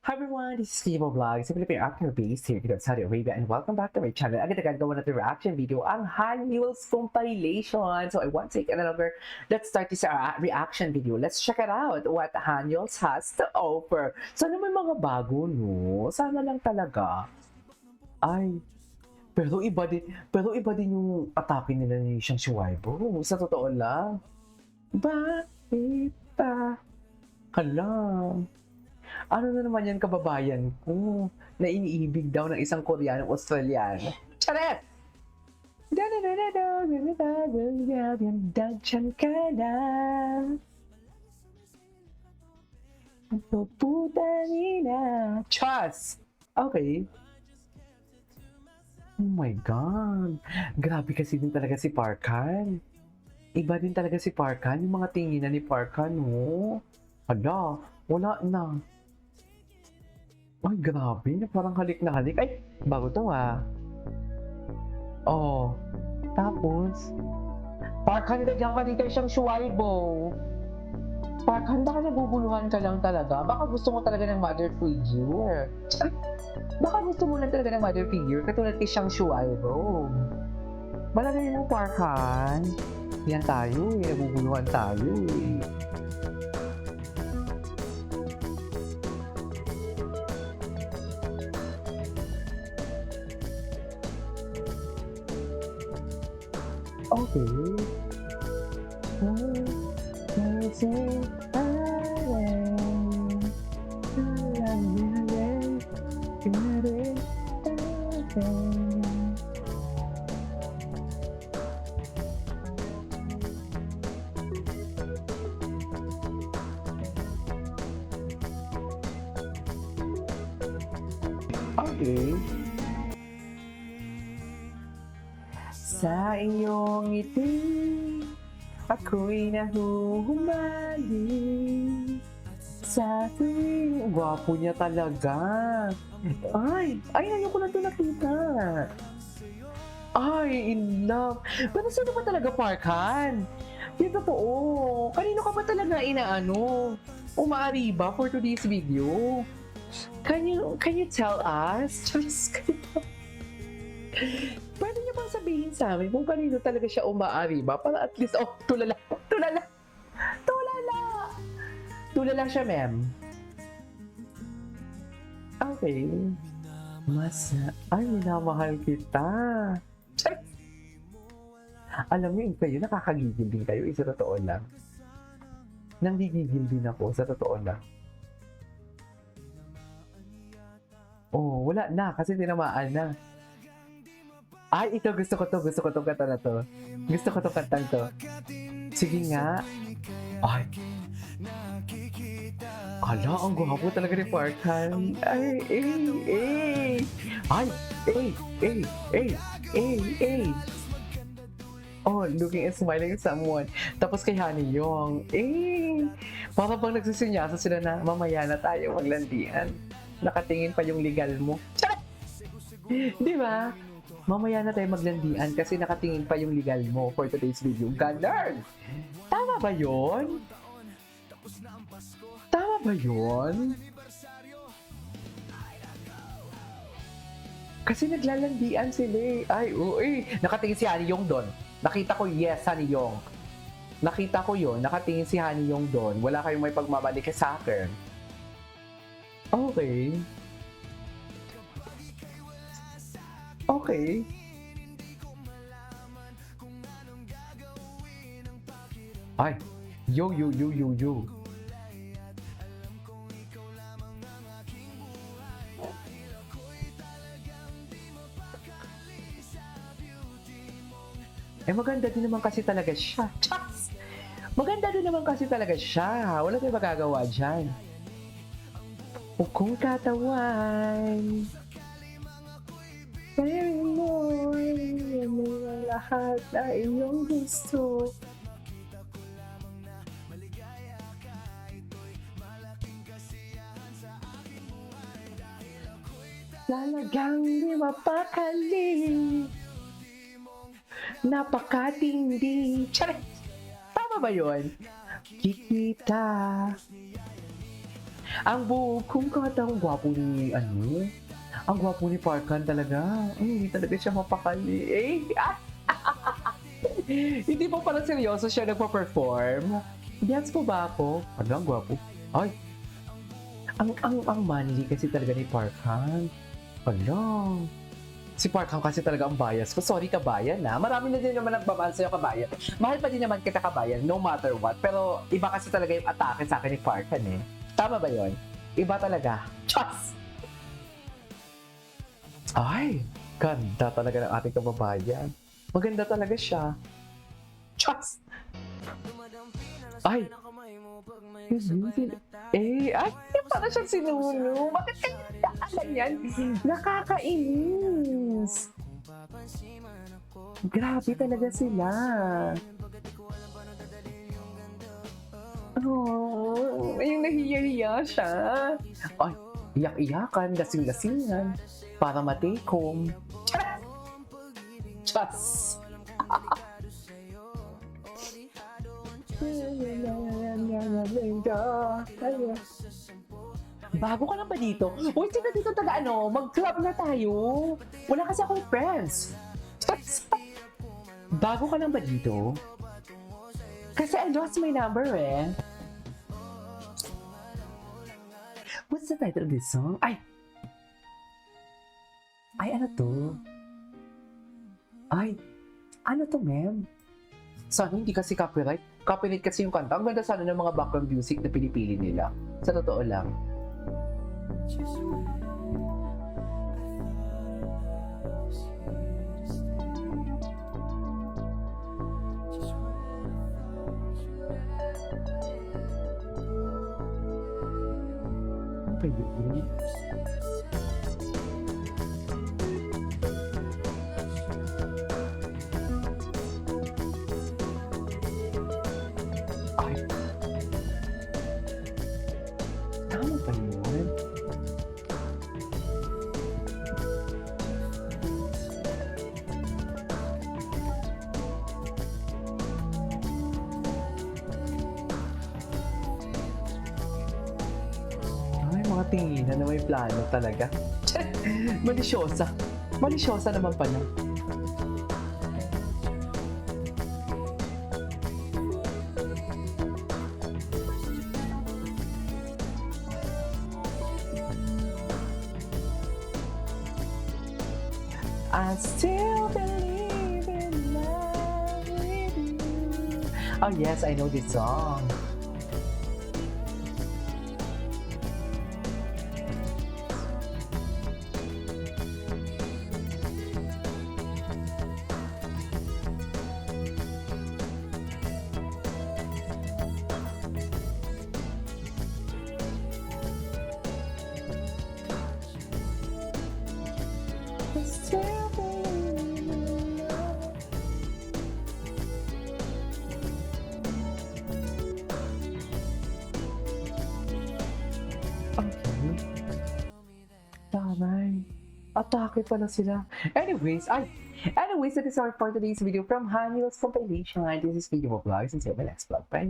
Hi everyone, this is Steve Vlog, simply actor based here in Saudi Arabia, and welcome back to my channel. Agad-agad gawa natin reaction video ang Han Mule's compilation. So I won't take any longer. Let's start this reaction video. Let's check it out what Han Mule's has to offer. Sana may mga bago, no? Sana lang talaga. Ay, pero iba din yung atake nila ni Shang Shuaibo. Sa totoo lang. Bakit pa? Hala. Ano na naman yan kababayan ko na iniibig daw ng isang Koreanong Australiano. Charet! Dagyan ka na. Puputa nila. Chas! Okay. Oh my God. Grabe kasi din talaga si Parkan. Iba din talaga si Parkan. Yung mga tinginan ni Parkan, no? Hala, wala na. Ay, grabe. Parang halik na halik. Ay, bago to Oh, tapos, Parkan, nagyan ka din kay siyang Shuaibo. Parkan, baka naguguluhan ka lang talaga. Baka gusto mo talaga ng mother figure. Baka gusto mo lang talaga ng mother figure katulad kay siyang Shuaibo. Malagay mo, Parkan. Yan tayo eh. Naguguluhan tayo eh. Okay. Okay. Sa iyong ngiti, ako'y nahuhumali. Sa tuwing, gwapo niya talaga. Ay, ngayon ko lang ito nakita. Ay, in love. Pero sino ba talaga Parkan? Yung totoo. Kanino ka ba talaga inaano? Umaari ba for today's video? Can you tell us? Just pwede niyo bang sabihin sa amin kung kanino talaga siya umaari ba? Para at least, tulala siya, ma'am. Okay. Minamahal kita. Alam niyo, kayo, nakakagigil din kayo, sa totoo lang. Nanggigigil din ako, sa totoo lang. Oh, wala na, kasi tinamaan na. Ay, ito, gusto ko tong kanta na to. Gusto ko tong kantang to. Sige nga. Ay. Ala, ang gwapo talaga ni Parkan. Ay, Ay, Oh, looking and smiling at someone. Tapos kay Honey Yong. Para bang nagsisinyasa sila na mamaya na tayo maglandian. Nakatingin pa yung legal mo. Di ba? Mamaya na tayo maglandian kasi nakatingin pa yung legal mo for today's video. Ganon! Tama ba yun? Tama ba yun? Kasi naglalandian sila eh. Ay, nakatingin si Honey Yong doon. Nakita ko, yes, Honey Yong. Nakita ko yun. Nakatingin si Honey Yong doon. Wala kayong may pagmamalik sa akin. Okay. Okay. Ay, yo. Maganda din naman kasi talaga siya. Chas! Maganda din naman kasi talaga siya. Wala tayong magagawa dyan. O kung katawan, sabi mo, ang lahat na iyong gusto. Talagang di mapakali. Napakatindi. Charet! Tama ba yun? Kikita. Ang buhok kong kata, ang gwapo ni, ano, ang gwapo ni Parkan talaga. Ay, hindi talaga siya mapakali. Eh, hindi pa pala seryoso siya nagpa-perform. Gets po ba ako? Ano, ang gwapo. Ay, ang manly kasi talaga ni Parkan. Ala. Si Parkan kasi talaga ang bias ko. Sorry, kabayan na. Marami na din naman nagmamahal sa'yo, kabayan. Mahal pa din naman kita, kabayan, no matter what. Pero iba kasi talaga yung atake sa akin ni Parkan eh. Tama ba yon? Iba talaga. Chas! Ay, ganda talaga ng ating kababayan. Maganda talaga siya. Chas! Ay! Ay, para siyang sinuno. Bakit kanya yan? Nakakainis. Grabe talaga sila. Oh, yung nahiya-hiya siya. Ay, iyak-iyakan, lasing-lasingan, para matikom. Chas! Bago ka lang ba dito? Uy, sino dito taga ano? Mag-club na tayo. Wala kasi akong friends. Bago ka lang ba dito? Kasi I lost my number eh. What's the title of this song? Ay, ano to? Ay, ano to, ma'am? Sana hindi kasi copyright. Copyright kasi yung kanta. Ang ganda sana ng mga background music na pinipili nila. Sa totoo lang. Ano ba yun? Ay. Tama ba yun? Ay, mga tinginan na may plano talaga. Malisyosa. Malisyosa naman pala. I still believe in love with you. Oh yes, I know this song. I still believe in love. Okay. Taray. Atake pala sila. Anyways, that is all for today's video from Haniel's compilation. This is Video Vlogs and see you in my next vlog. Bye.